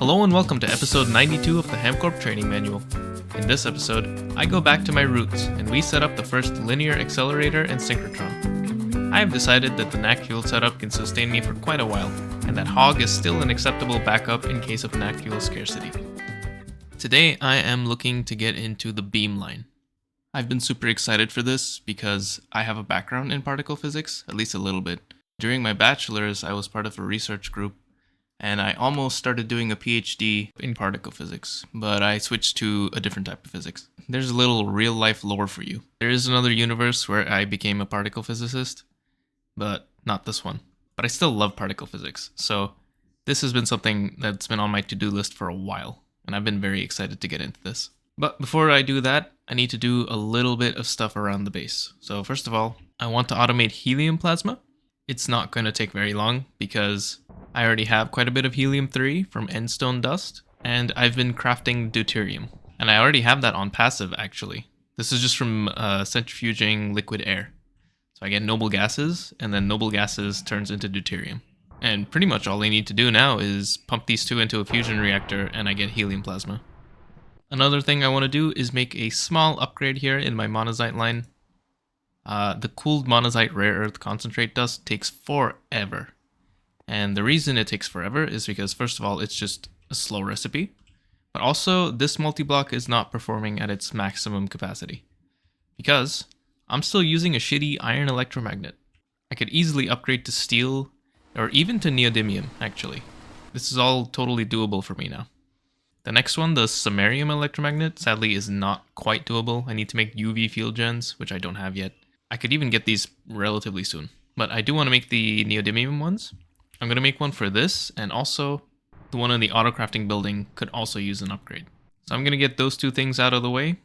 Hello and welcome to episode 92 of the HamCorp Training Manual. In this episode, I go back to my roots and we set up the first linear accelerator and synchrotron. I have decided that the NAC fuel setup can sustain me for quite a while, and that Hog is still an acceptable backup in case of NAC fuel scarcity. Today I am looking to get into the beamline. I've been super excited for this because I have a background in particle physics, at least a little bit. During my bachelor's, I was part of a research group, and I almost started doing a PhD in particle physics, but I switched to a different type of physics. There's a little real-life lore for you. There is another universe where I became a particle physicist, but not this one. But I still love particle physics, so this has been something that's been on my to-do list for a while, and I've been very excited to get into this. But before I do that, I need to do a little bit of stuff around the base. So first of all, I want to automate helium plasma. It's not going to take very long because I already have quite a bit of helium-3 from endstone dust, and I've been crafting deuterium. And I already have that on passive, actually. This is just from centrifuging liquid air. So I get noble gases, and then noble gases turns into deuterium. And pretty much all I need to do now is pump these two into a fusion reactor, and I get helium plasma. Another thing I want to do is make a small upgrade here in my monazite line. The cooled monazite rare earth concentrate dust takes forever. And the reason it takes forever is because, first of all, it's just a slow recipe. But also, this multi-block is not performing at its maximum capacity. Because I'm still using a shitty iron electromagnet. I could easily upgrade to steel, or even to neodymium, actually. This is all totally doable for me now. The next one, the samarium electromagnet, sadly is not quite doable. I need to make UV field gens, which I don't have yet. I could even get these relatively soon. But I do want to make the neodymium ones. I'm going to make one for this, and also the one in the autocrafting building could also use an upgrade. So I'm going to get those two things out of the way.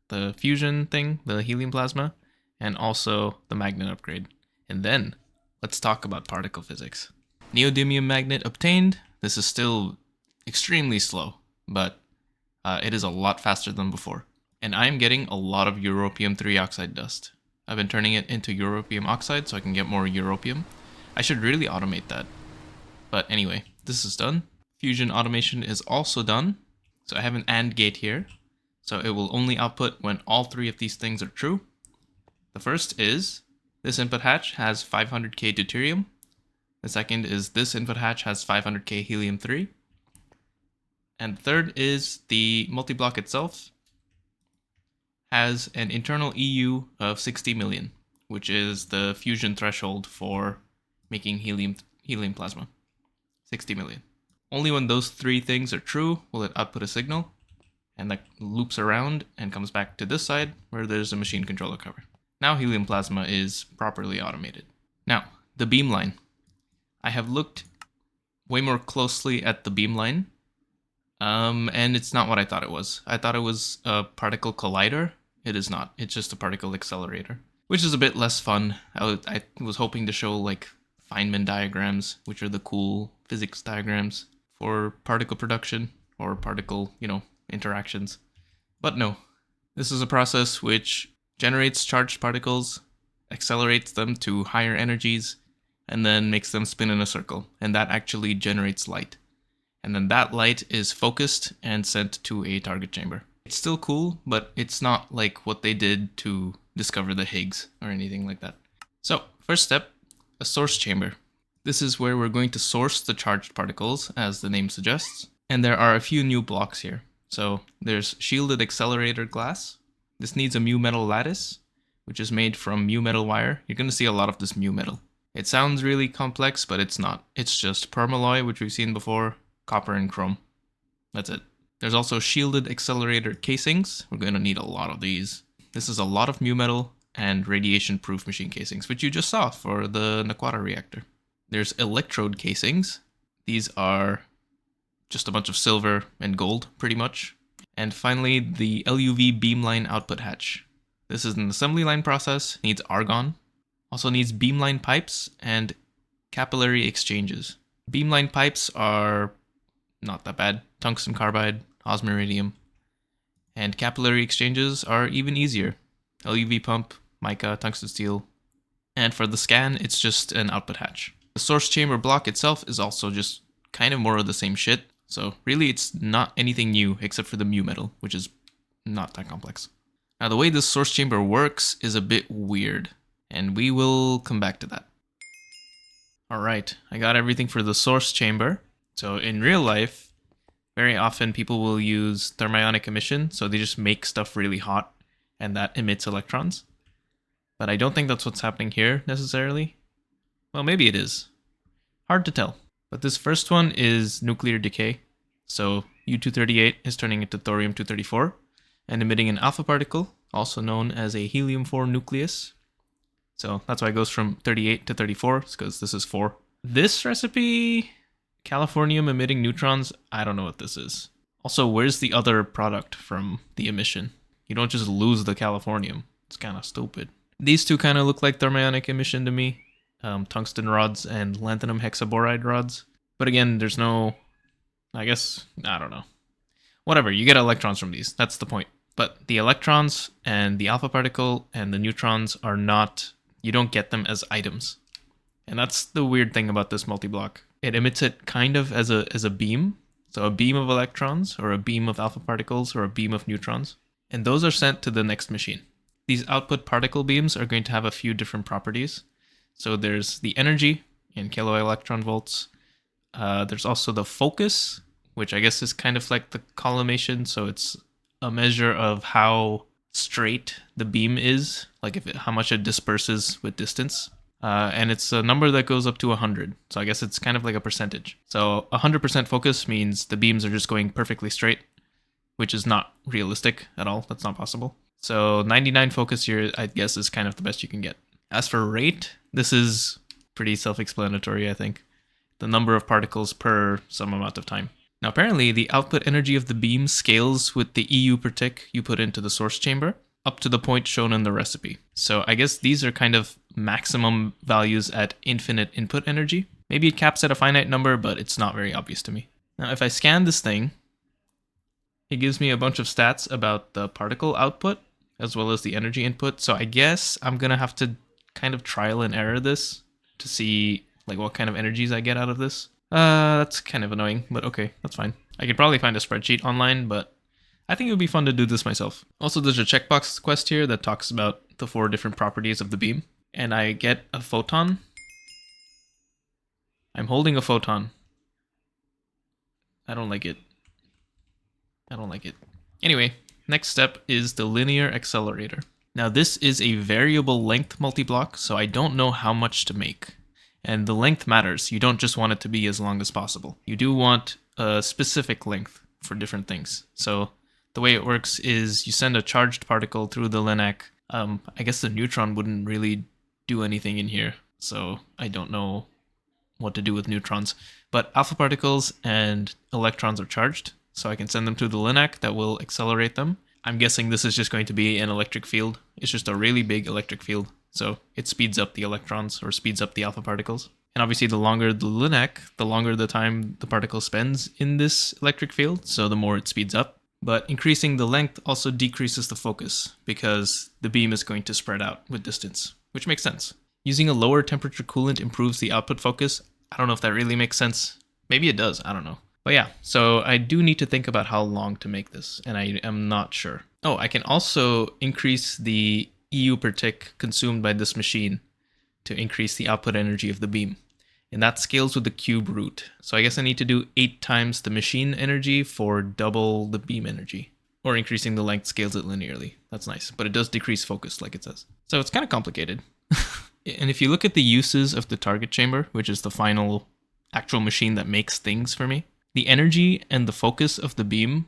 The fusion thing, the helium plasma, and also the magnet upgrade. And then, let's talk about particle physics. Neodymium magnet obtained. This is still extremely slow, but it is a lot faster than before. And I'm getting a lot of europium-3 oxide dust. I've been turning it into europium oxide so I can get more europium. I should really automate that. But anyway, this is done. Fusion automation is also done. So I have an AND gate here. So it will only output when all three of these things are true. The first is this input hatch has 500k deuterium. The second is this input hatch has 500k helium-3. And the third is the multi-block itself has an internal EU of 60 million, which is the fusion threshold for making helium plasma. 60 million. Only when those three things are true will it output a signal, and that loops around and comes back to this side where there's a machine controller cover. Now helium plasma is properly automated. Now, the beamline. I have looked way more closely at the beamline, and it's not what I thought it was. I thought it was a particle collider. It is not. It's just a particle accelerator, which is a bit less fun. I was hoping to show like Feynman diagrams, which are the cool physics diagrams for particle production or particle, interactions. But no, this is a process which generates charged particles, accelerates them to higher energies, and then makes them spin in a circle. And that actually generates light. And then that light is focused and sent to a target chamber. It's still cool, but it's not like what they did to discover the Higgs or anything like that. So, first step, a source chamber. This is where we're going to source the charged particles, as the name suggests. And there are a few new blocks here. So, there's shielded accelerator glass. This needs a mu metal lattice, which is made from mu metal wire. You're going to see a lot of this mu metal. It sounds really complex, but it's not. It's just permalloy, which we've seen before, copper and chrome. That's it. There's also shielded accelerator casings. We're going to need a lot of these. This is a lot of mu metal and radiation-proof machine casings, which you just saw for the Naquata reactor. There's electrode casings. These are just a bunch of silver and gold, pretty much. And finally, the LUV beamline output hatch. This is an assembly line process, needs argon. Also needs beamline pipes and capillary exchanges. Beamline pipes are not that bad. Tungsten carbide, osmiridium. And capillary exchanges are even easier. LUV pump, mica, tungsten steel. And for the scan, it's just an output hatch. The source chamber block itself is also just kind of more of the same shit. So really it's not anything new except for the mu metal, which is not that complex. Now the way this source chamber works is a bit weird, and we will come back to that. Alright, I got everything for the source chamber. So in real life, very often people will use thermionic emission, so they just make stuff really hot, and that emits electrons. But I don't think that's what's happening here, necessarily. Well, maybe it is. Hard to tell. But this first one is nuclear decay. So U-238 is turning into thorium-234, and emitting an alpha particle, also known as a helium-4 nucleus. So that's why it goes from 38 to 34, because this is 4. This recipe, californium emitting neutrons, I don't know what this is. Also, where's the other product from the emission? You don't just lose the californium. It's kind of stupid. These two kind of look like thermionic emission to me. Tungsten rods and lanthanum hexaboride rods. But again, there's no... I guess, I don't know. Whatever, you get electrons from these. That's the point. But the electrons and the alpha particle and the neutrons are not... You don't get them as items. And that's the weird thing about this multi-block. It emits it kind of as a beam. So a beam of electrons, or a beam of alpha particles, or a beam of neutrons. And those are sent to the next machine. These output particle beams are going to have a few different properties. So there's the energy in kiloelectron volts. There's also the focus, which I guess is kind of like the collimation. So it's a measure of how straight the beam is, like how much it disperses with distance. And it's a number that goes up to 100. So I guess it's kind of like a percentage. So 100% focus means the beams are just going perfectly straight, which is not realistic at all. That's not possible. So 99 focus here, I guess, is kind of the best you can get. As for rate, this is pretty self-explanatory, I think. The number of particles per some amount of time. Now apparently the output energy of the beam scales with the EU per tick you put into the source chamber, up to the point shown in the recipe. So I guess these are kind of maximum values at infinite input energy. Maybe it caps at a finite number, but it's not very obvious to me. Now if I scan this thing, it gives me a bunch of stats about the particle output, as well as the energy input. So I guess I'm gonna have to kind of trial and error this to see like what kind of energies I get out of this. That's kind of annoying, but okay, that's fine. I could probably find a spreadsheet online, but I think it would be fun to do this myself. Also, there's a checkbox quest here that talks about the 4 different properties of the beam. And I get a photon. I'm holding a photon. I don't like it. I don't like it. Anyway, next step is the linear accelerator. Now this is a variable length multi-block, so I don't know how much to make. And the length matters. You don't just want it to be as long as possible. You do want a specific length for different things. So the way it works is you send a charged particle through the LINAC. I guess the neutron wouldn't really do anything in here, so I don't know what to do with neutrons. But alpha particles and electrons are charged, so I can send them through the LINAC that will accelerate them. I'm guessing this is just going to be an electric field. It's just a really big electric field. So it speeds up the electrons, or speeds up the alpha particles. And obviously the longer the LINAC, the longer the time the particle spends in this electric field, so the more it speeds up. But increasing the length also decreases the focus, because the beam is going to spread out with distance, which makes sense. Using a lower temperature coolant improves the output focus. I don't know if that really makes sense. Maybe it does, I don't know. But yeah, so I do need to think about how long to make this, and I am not sure. Oh, I can also increase the EU per tick consumed by this machine to increase the output energy of the beam. And that scales with the cube root. So I guess I need to do 8 times the machine energy for double the beam energy. Or increasing the length scales it linearly. That's nice, but it does decrease focus like it says. So it's kind of complicated. And if you look at the uses of the target chamber, which is the final actual machine that makes things for me, the energy and the focus of the beam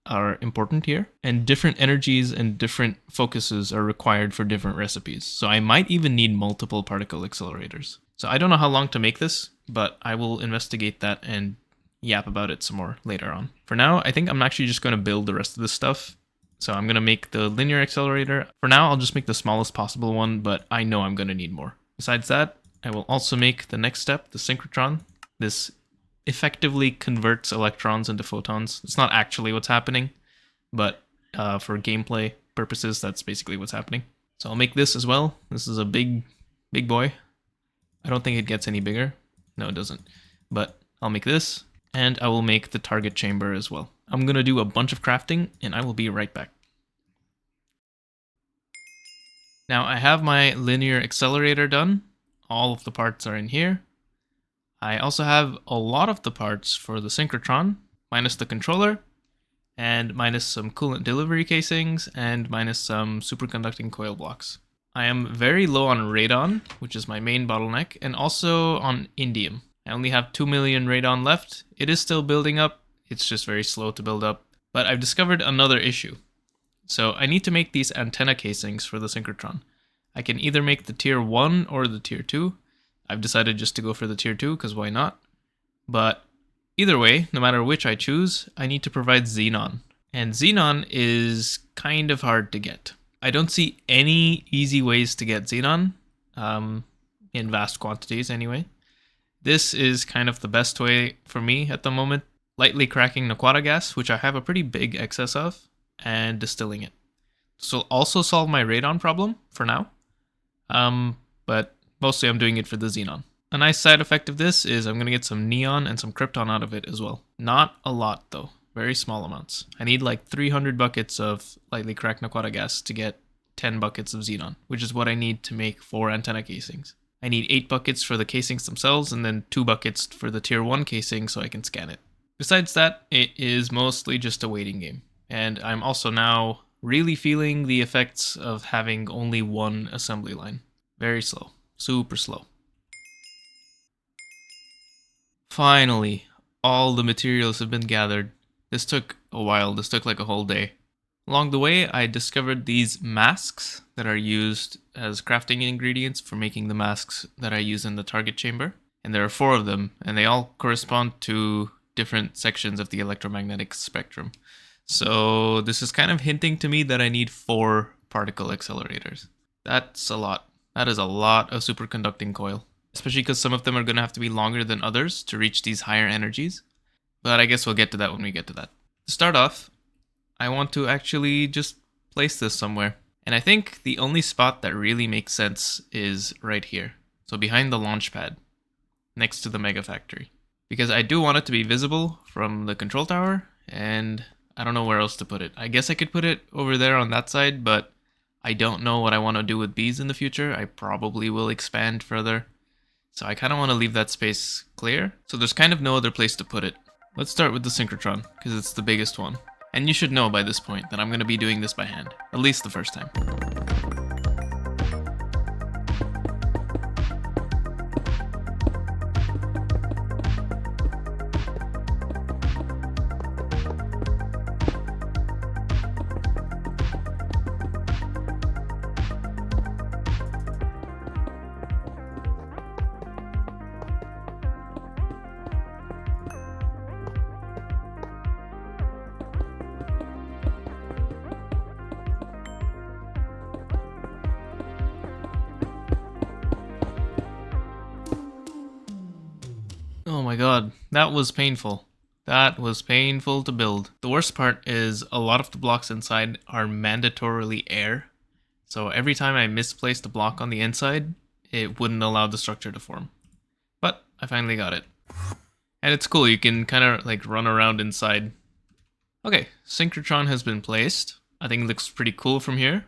are important here, and different energies and different focuses are required for different recipes. So I might even need multiple particle accelerators. So I don't know how long to make this, but I will investigate that and yap about it some more later on. For now, I think I'm actually just going to build the rest of this stuff. So I'm going to make the linear accelerator. For now, I'll just make the smallest possible one, but I know I'm going to need more. Besides that, I will also make the next step, the synchrotron. This effectively converts electrons into photons. It's not actually what's happening, but for gameplay purposes, that's basically what's happening. So I'll make this as well. This is a big boy. I don't think it gets any bigger. No, it doesn't. But I'll make this, and I will make the target chamber as well. I'm gonna do a bunch of crafting, and I will be right back. Now I have my linear accelerator done. All of the parts are in here. I also have a lot of the parts for the synchrotron, minus the controller, and minus some coolant delivery casings, and minus some superconducting coil blocks. I am very low on radon, which is my main bottleneck, and also on indium. I only have 2 million radon left. It is still building up. It's just very slow to build up. But I've discovered another issue. So I need to make these antenna casings for the synchrotron. I can either make the tier 1 or the tier 2. I've decided just to go for the tier 2 because why not? But either way, no matter which I choose, I need to provide xenon. And xenon is kind of hard to get. I don't see any easy ways to get xenon, in vast quantities anyway. This is kind of the best way for me at the moment. Lightly cracking Naquata gas, which I have a pretty big excess of, and distilling it. This will also solve my radon problem for now, but mostly I'm doing it for the xenon. A nice side effect of this is I'm going to get some neon and some krypton out of it as well. Not a lot though, very small amounts. I need like 300 buckets of lightly cracked Naquata gas to get 10 buckets of xenon, which is what I need to make 4 antenna casings. I need 8 buckets for the casings themselves and then 2 buckets for the tier 1 casing so I can scan it. Besides that, it is mostly just a waiting game. And I'm also now really feeling the effects of having only one assembly line. Very slow, super slow. Finally, all the materials have been gathered. This took a while, this took like a whole day. Along the way, I discovered these masks that are used as crafting ingredients for making the masks that I use in the target chamber. And there are 4 of them, and they all correspond to different sections of the electromagnetic spectrum. So this is kind of hinting to me that I need 4 particle accelerators. That's a lot. That is a lot of superconducting coil, especially because some of them are going to have to be longer than others to reach these higher energies. But I guess we'll get to that when we get to that. To start off, I want to actually just place this somewhere. And I think the only spot that really makes sense is right here. So behind the launch pad, next to the mega factory. Because I do want it to be visible from the control tower, and I don't know where else to put it. I guess I could put it over there on that side, but I don't know what I want to do with bees in the future. I probably will expand further. So I kind of want to leave that space clear. So there's kind of no other place to put it. Let's start with the synchrotron, because it's the biggest one. And you should know by this point that I'm going to be doing this by hand, at least the first time. Oh my god, that was painful. That was painful to build. The worst part is a lot of the blocks inside are mandatorily air. So every time I misplaced a block on the inside, it wouldn't allow the structure to form. But I finally got it. And it's cool, you can kind of like run around inside. Okay, synchrotron has been placed. I think it looks pretty cool from here.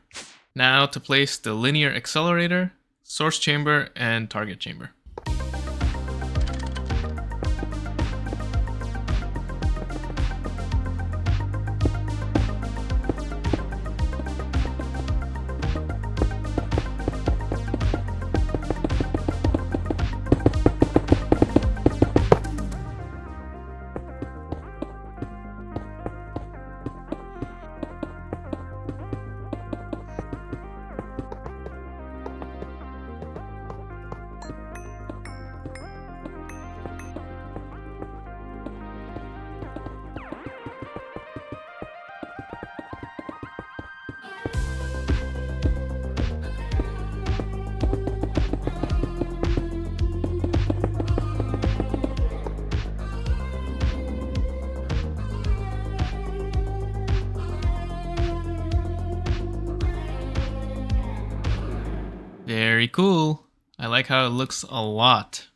Now to place the linear accelerator, source chamber, and target chamber. Very cool. I like how it looks a lot.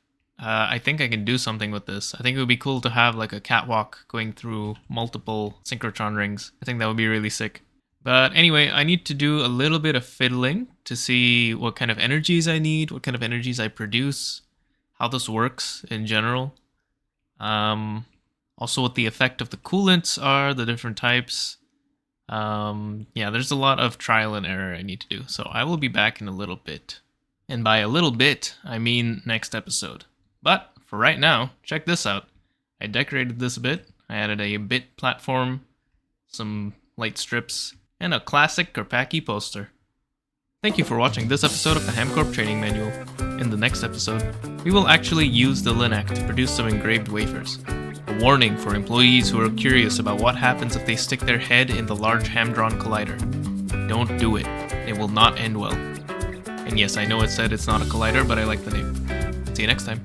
I think I can do something with this. I think it would be cool to have like a catwalk going through multiple synchrotron rings. I think that would be really sick. But anyway, I need to do a little bit of fiddling to see what kind of energies I need, what kind of energies I produce, how this works in general. Also what the effect of the coolants are, the different types. Yeah, there's a lot of trial and error I need to do. So I will be back in a little bit. And by a little bit, I mean next episode. But for right now, check this out. I decorated this a bit. I added a bit platform, some light strips, and a classic Karpacki poster. Thank you for watching this episode of the HamCorp Training Manual. In the next episode, we will actually use the Linac to produce some engraved wafers. A warning for employees who are curious about what happens if they stick their head in the large Ham-dron collider. Don't do it. It will not end well. And yes, I know it said it's not a collider, but I like the name. See you next time.